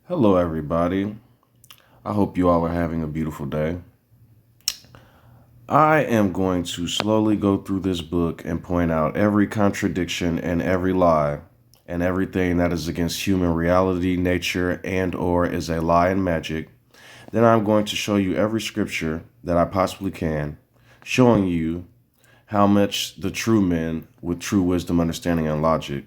Hello, everybody. I hope you all are having a beautiful day. I am going to slowly go through this book and point out every contradiction and every lie and everything that is against human reality, nature, and or is a lie and magic. Then I'm going to show you every scripture that I possibly can, showing you how much the true men with true wisdom, understanding, and logic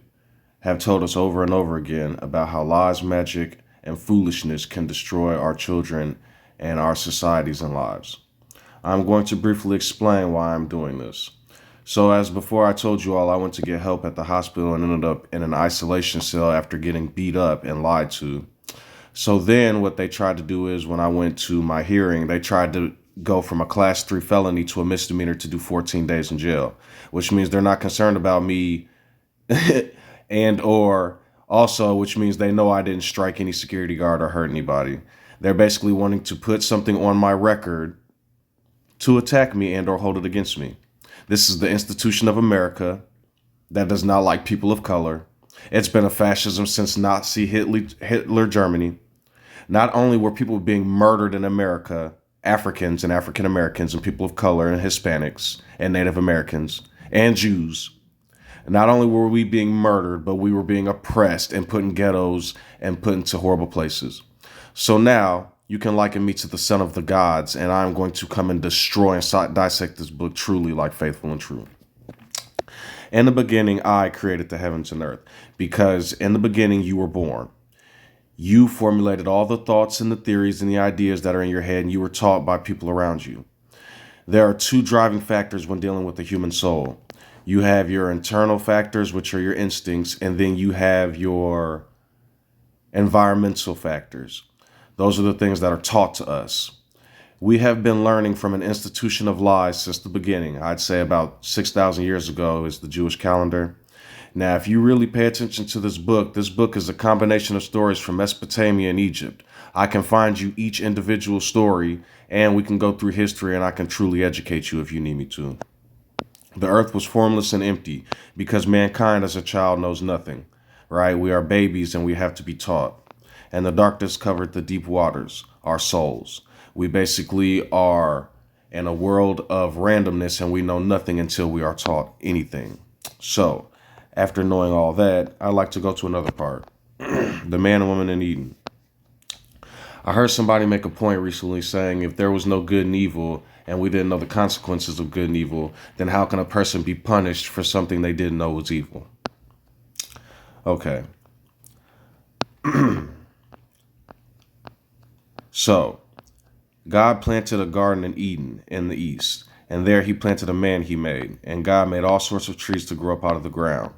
have told us over and over again about how lies, magic, and foolishness can destroy our children and our societies and lives. I'm going to briefly explain why I'm doing this. So, as before I told you all, I went to get help at the hospital and ended up in an isolation cell after getting beat up and lied to. So, then what they tried to do is when I went to my hearing, they tried to go from a class 3 felony to a misdemeanor to do 14 days in jail, which means they're not concerned about me and or also which means they know I didn't strike any security guard or hurt anybody. They're basically wanting to put something on my record to attack me and or hold it against me. This is the institution of America that does not like people of color. It's been a fascism since Nazi Hitler Germany. Not only were people being murdered in America, Africans and African Americans and people of color and Hispanics and Native Americans and Jews. Not only were we being murdered, but we were being oppressed and put in ghettos and put into horrible places. So now you can liken me to the son of the gods, and I'm going to come and destroy and dissect this book truly like faithful and true. In the beginning, I created the heavens and earth, because in the beginning you were born. You formulated all the thoughts and the theories and the ideas that are in your head, and you were taught by people around you. There are two driving factors when dealing with the human soul. You have your internal factors, which are your instincts, and then you have your environmental factors. Those are the things that are taught to us. We have been learning from an institution of lies since the beginning. I'd say about 6,000 years ago is the Jewish calendar. Now, if you really pay attention to this book is a combination of stories from Mesopotamia and Egypt. I can find you each individual story, and we can go through history, and I can truly educate you if you need me to. The earth was formless and empty because mankind as a child knows nothing, right? We are babies and we have to be taught. And the darkness covered the deep waters, our souls. We basically are in a world of randomness and we know nothing until we are taught anything. So, after knowing all that, I'd like to go to another part. The man and woman in Eden. I heard somebody make a point recently saying if there was no good and evil and we didn't know the consequences of good and evil, then how can a person be punished for something they didn't know was evil? Okay. So, God planted a garden in Eden in the east, and there he planted a man he made, and God made all sorts of trees to grow up out of the ground.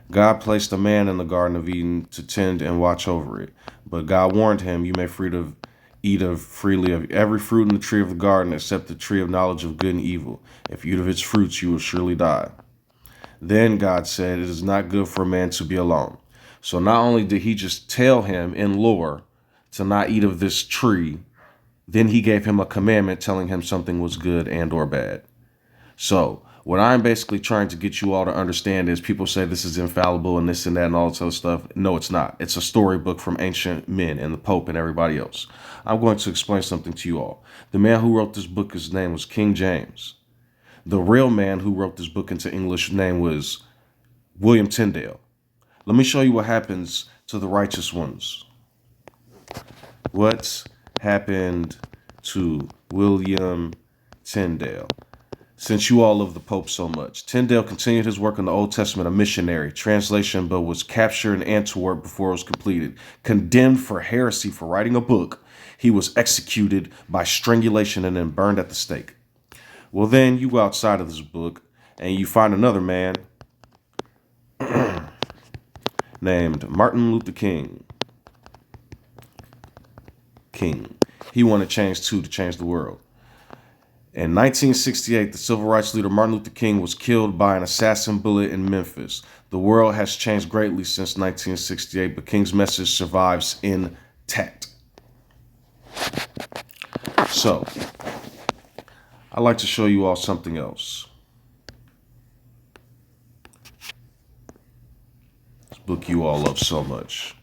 God placed a man in the Garden of Eden to tend and watch over it. But God warned him, you may eat of freely of every fruit in the tree of the garden except the tree of knowledge of good and evil. If you eat of its fruits, you will surely die. Then God said, it is not good for a man to be alone. So not only did he just tell him in lore to not eat of this tree, then he gave him a commandment telling him something was good and or bad. So what I'm basically trying to get you all to understand is people say this is infallible and this and that and all this other stuff. No, it's not. It's a storybook from ancient men and the Pope and everybody else. I'm going to explain something to you all. The man who wrote this book, his name was King James. The real man who wrote this book into English name was William Tyndale. Let me show you what happens to the righteous ones. What happened to William Tyndale? Since you all love the Pope so much, Tyndale continued his work in the Old Testament, a missionary, translation, but was captured in Antwerp before it was completed. Condemned for heresy for writing a book, he was executed by strangulation and then burned at the stake. Well, then you go outside of this book and you find another man named Martin Luther King. He wanted change too, to change the world. In 1968, the civil rights leader Martin Luther King was killed by an assassin bullet in Memphis. The world has changed greatly since 1968, but King's message survives intact. So, I'd like to show you all something else. This book you all love so much.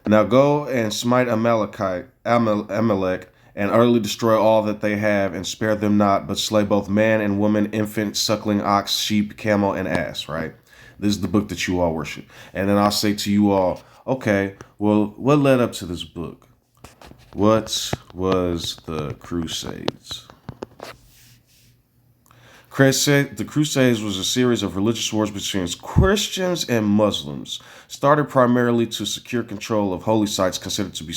Now go and smite Amalek, and utterly destroy all that they have, and spare them not, but slay both man and woman, infant, suckling, ox, sheep, camel, and ass, right? This is the book that you all worship. And then I'll say to you all, okay, well, what led up to this book? What was the Crusades? The Crusades was a series of religious wars between Christians and Muslims, started primarily to secure control of holy sites considered to be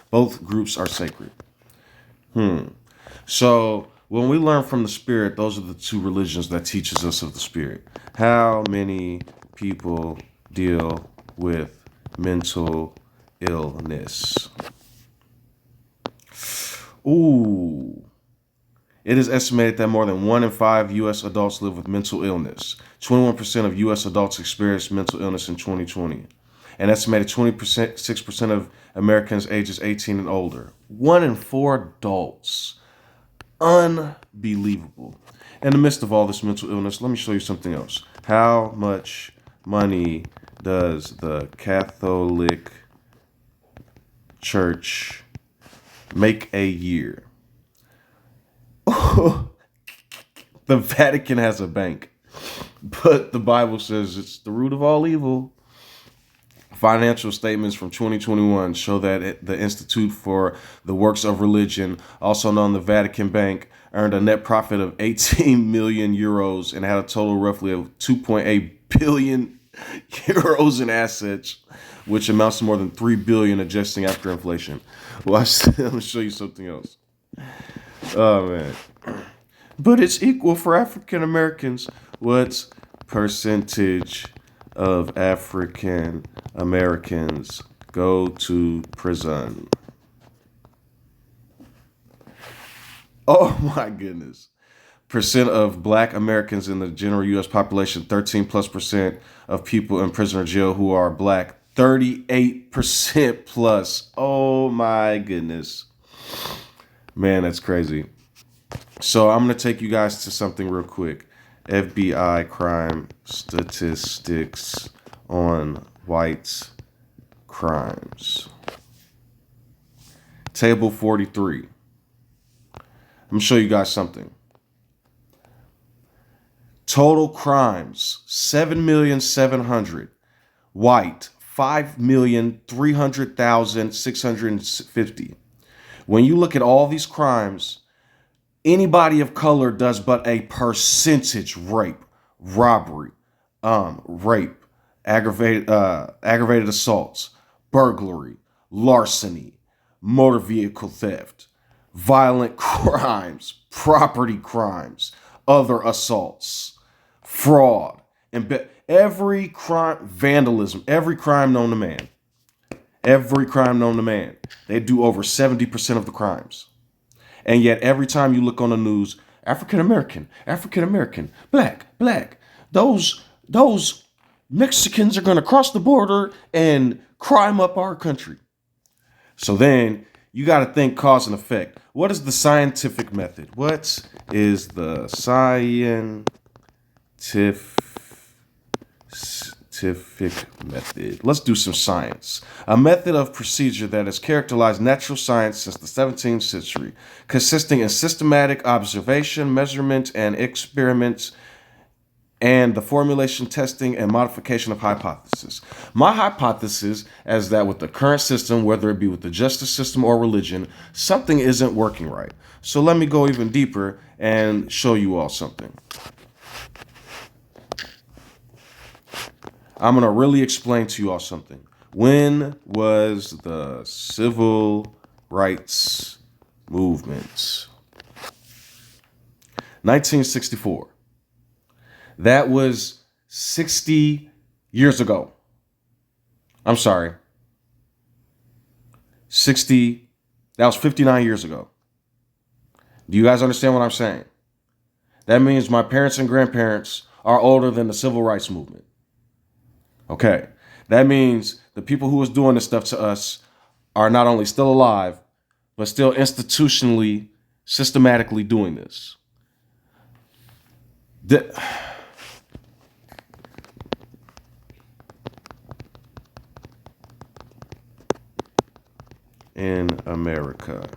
both groups are sacred. So when we learn from the Spirit, those are the two religions that teaches us of the Spirit. How many people deal with mental illness? Ooh. It is estimated that more than 1 in 5 U.S. adults live with mental illness. 21% of U.S. adults experienced mental illness in 2020. An estimated 6% of Americans ages 18 and older. 1 in 4 adults. Unbelievable. In the midst of all this mental illness, let me show you something else. How much money does the Catholic Church make a year? The Vatican has a bank, but the Bible says it's the root of all evil. Financial statements from 2021 show that the Institute for the Works of Religion, also known the Vatican Bank, earned a net profit of 18 million euros and had a total roughly of 2.8 billion euros in assets, which amounts to more than 3 billion adjusting after inflation. Well, let me show you something else. Oh, man. But it's equal for African Americans. What percentage of African Americans go to prison? Oh my goodness. Percent of Black Americans in the general U.S. population, 13+% of people in prison or jail who are Black, 38% plus. Oh my goodness. Man, that's crazy. So I'm going to take you guys to something real quick. FBI crime statistics on white crimes. Table 43. I'm going to show you guys something. Total crimes, 7,700,000. White, 5,300,650. When you look at all these crimes, anybody of color does but a percentage rape, robbery, rape, aggravated assaults, burglary, larceny, motor vehicle theft, violent crimes, property crimes, other assaults, fraud, and every crime, vandalism, every crime known to man. Every crime known to man. They do over 70% of the crimes. And yet every time you look on the news, African American, black, those Mexicans are going to cross the border and crime up our country. So then you got to think cause and effect. What is the scientific method? What is the scientific method? Let's do some science. A method of procedure that has characterized natural science since the 17th century, consisting in systematic observation, measurement, and experiments, and the formulation, testing, and modification of hypotheses. My hypothesis is that with the current system, whether it be with the justice system or religion, something isn't working right. So let me go even deeper and show you all something. I'm going to really explain to you all something. When was the civil rights movement? 1964. That was 60 years ago. I'm sorry. That was 59 years ago. Do you guys understand what I'm saying? That means my parents and grandparents are older than the civil rights movement. Okay, that means the people who was doing this stuff to us are not only still alive, but still institutionally, systematically doing this. in America.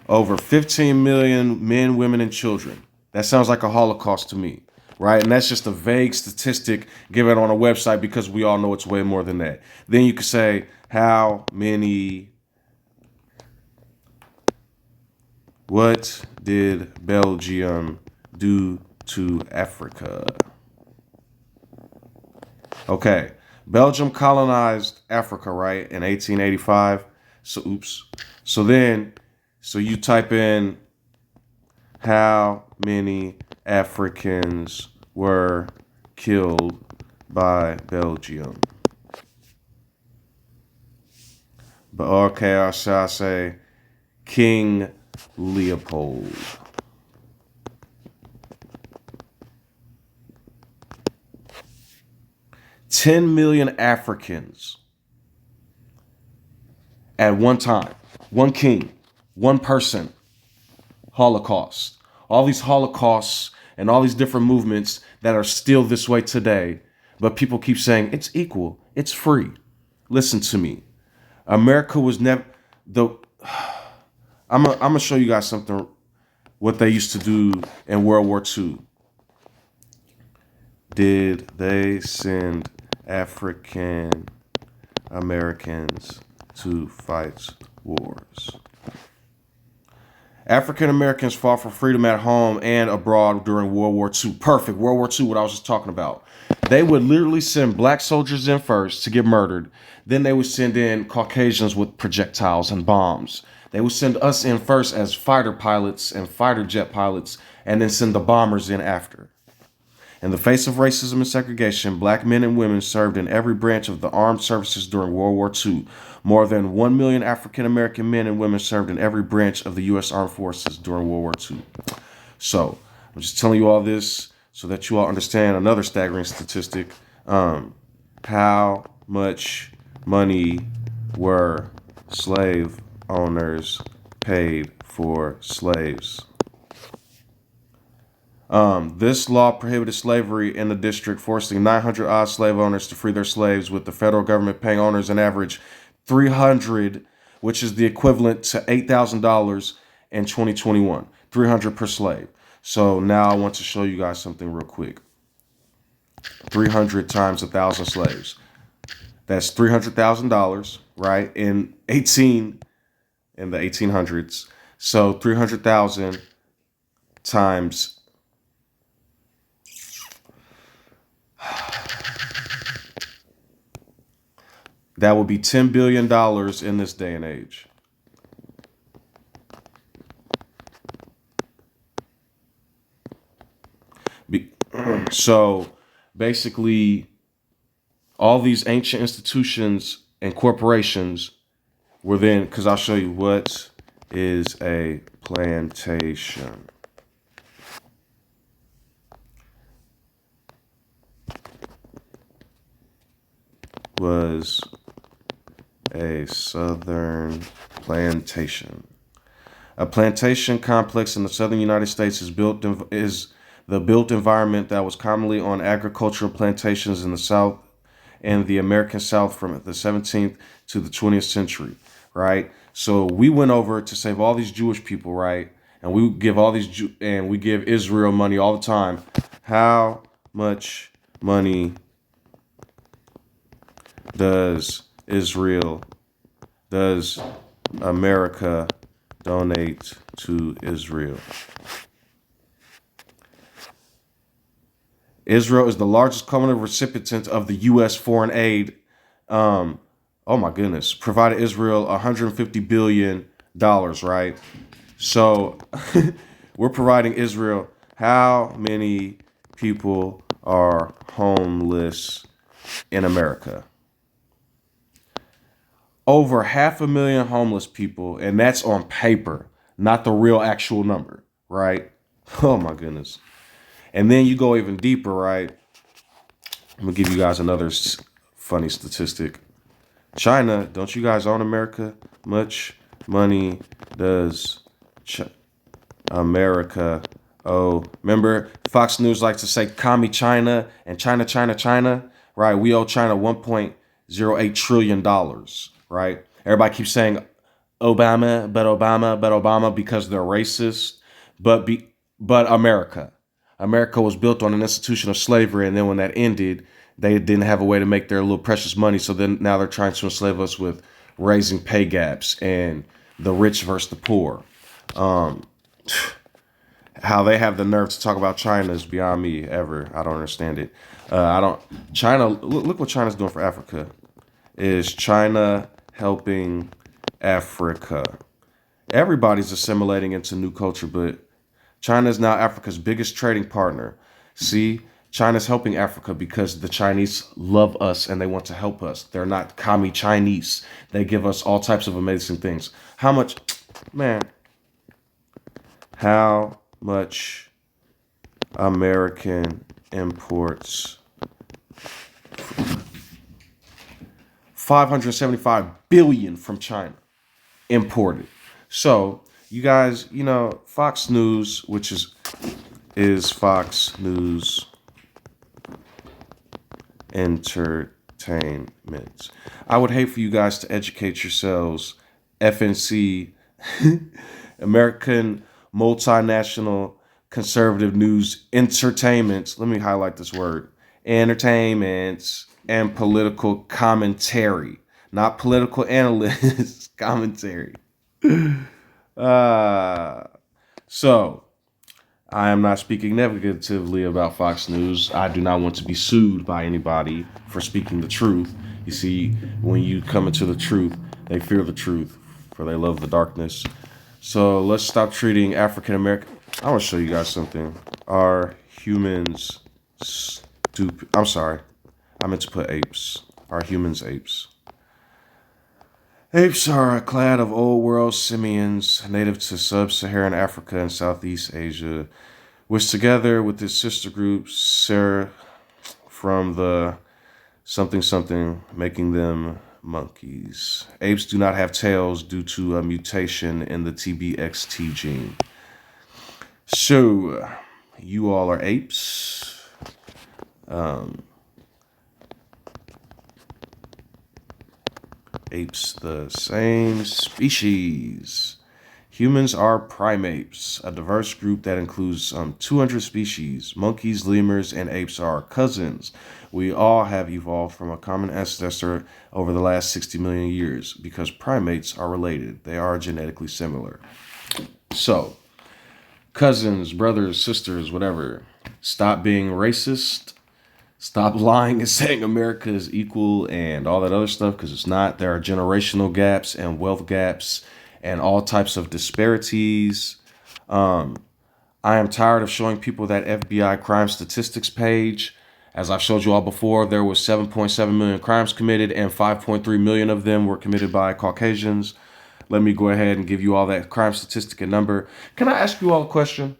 Over 15 million men, women, and children. That sounds like a Holocaust to me, right? And that's just a vague statistic given on a website because we all know it's way more than that. Then you could say, what did Belgium do to Africa? Okay, Belgium colonized Africa, right, in 1885. So you type in how many Africans were killed by Belgium. But okay, I shall say King Leopold. $10 million Africans at one time. One king, one person. Holocaust. All these holocausts and all these different movements that are still this way today. But people keep saying it's equal, it's free. Listen to me. America was never the. I'm gonna show you guys something. What they used to do in World War II. Did they send African Americans to fight wars? African Americans fought for freedom at home and abroad during World War II. Perfect. World War II, what I was just talking about. They would literally send black soldiers in first to get murdered. Then they would send in Caucasians with projectiles and bombs. They would send us in first as fighter pilots and fighter jet pilots, and then send the bombers in after. In the face of racism and segregation, black men and women served in every branch of the armed services during World War II. More than 1 million African American men and women served in every branch of the U.S. Armed Forces during World War II. So, I'm just telling you all this so that you all understand another staggering statistic. How much money were slave owners paid for slaves? This law prohibited slavery in the district, forcing 900 odd slave owners to free their slaves, with the federal government paying owners an average $300, which is the equivalent to $8,000 in 2021, $300 per slave. So now I want to show you guys something real quick. 300 times 1,000 slaves. That's $300,000, right? In the 1800s. So 300,000 times that would be $10 billion in this day and age. So basically, all these ancient institutions and corporations were then, because I'll show you what is a plantation. Was a southern plantation. A plantation complex in the southern United States is the built environment that was commonly on agricultural plantations in the South and the American South from the 17th to the 20th century, right? So we went over to save all these Jewish people, right? And we give all these and we give Israel money all the time. How much money does America donate to Israel? Israel is the largest cumulative recipient of the U.S. foreign aid. Oh my goodness, provided Israel $150 billion, right? So we're providing Israel. How many people are homeless in America? Over 500,000 homeless people, and that's on paper, not the real actual number, right? Oh my goodness. And then you go even deeper, right? I'm gonna give you guys another funny statistic. China, don't you guys own America? Much money does America owe? Remember, Fox News likes to say, "Commie China" and China, China, China, right? We owe China $1.08 trillion, right? Everybody keeps saying Obama, because they're racist, but America was built on an institution of slavery, and then when that ended, they didn't have a way to make their little precious money. So then now they're trying to enslave us with raising pay gaps and the rich versus the poor. Um, how they have the nerve to talk about China is beyond me. Ever, I don't understand it. I don't. China. Look what China's doing for Africa. Is China helping Africa? Everybody's assimilating into new culture, but China is now Africa's biggest trading partner. See, China's helping Africa because the Chinese love us and they want to help us. They're not commie Chinese. They give us all types of amazing things. How much, man, how much American imports 575 billion from China imported. So you guys, Fox News, which is Fox News Entertainment. I would hate for you guys to educate yourselves. FNC, American Multinational Conservative News Entertainment. Let me highlight this word. Entertainments and political commentary, not political analysts, commentary. So I am not speaking negatively about Fox News. I do not want to be sued by anybody for speaking the truth. You see, when you come into the truth, they fear the truth, for they love the darkness. So let's stop treating African American. I want to show you guys something. Are humans stupid? I'm sorry. I meant to put apes. Are humans apes? Apes are a clade of old world simians native to sub-Saharan Africa and Southeast Asia, which together with its sister group, from the something, making them monkeys. Apes do not have tails due to a mutation in the TBXT gene. So, you all are apes. Apes, the same species. Humans are primates, a diverse group that includes 200 species. Monkeys, lemurs, and apes are cousins. We all have evolved from a common ancestor over the last 60 million years because primates are related. They are genetically similar. So, cousins, brothers, sisters, whatever, stop being racist. Stop lying and saying America is equal and all that other stuff, because it's not. There are generational gaps and wealth gaps and all types of disparities. I am tired of showing people that FBI crime statistics page. As I've showed you all before, there was 7.7 million crimes committed and 5.3 million of them were committed by Caucasians. Let me go ahead and give you all that crime statistic and number. Can I ask you all a question?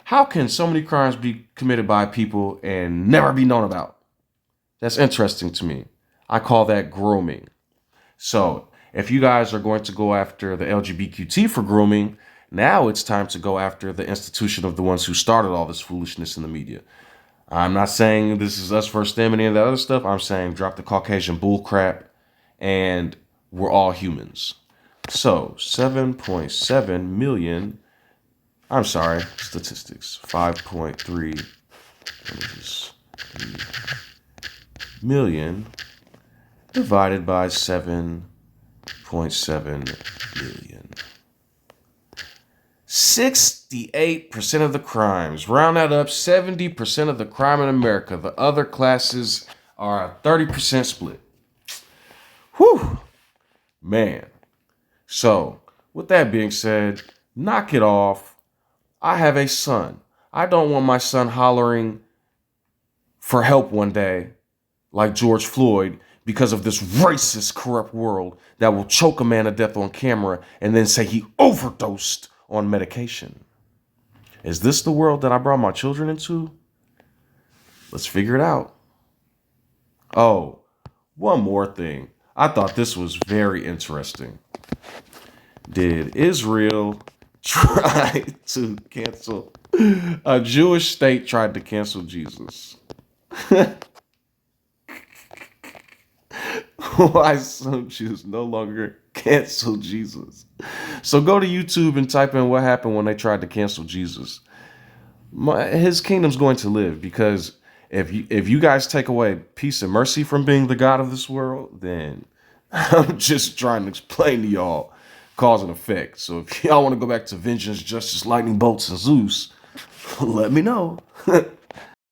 How can so many crimes be committed by people and never be known about? That's interesting to me. I call that grooming. So if you guys are going to go after the LGBTQ for grooming, now it's time to go after the institution of the ones who started all this foolishness in the media. I'm not saying this is us versus them and any of that other stuff. I'm saying drop the Caucasian bullcrap and we're all humans. So 7.7 million. I'm sorry, statistics. 5.3 million divided by 7.7 million. 68% of the crimes. Round that up, 70% of the crime in America. The other classes are a 30% split. Whew. Man. So, with that being said, knock it off. I have a son. I don't want my son hollering for help one day like George Floyd because of this racist, corrupt world that will choke a man to death on camera and then say he overdosed on medication. Is this the world that I brought my children into? Let's figure it out. Oh, one more thing. I thought this was very interesting. Did Israel try to cancel? A Jewish state tried to cancel Jesus. why some Jews no longer cancel Jesus. So go to YouTube and type in what happened when they tried to cancel Jesus. His kingdom's going to live, because if you guys take away peace and mercy from being the God of this world, then I'm just trying to explain to y'all cause and effect. So if y'all want to go back to vengeance, justice, lightning bolts, and Zeus, let me know.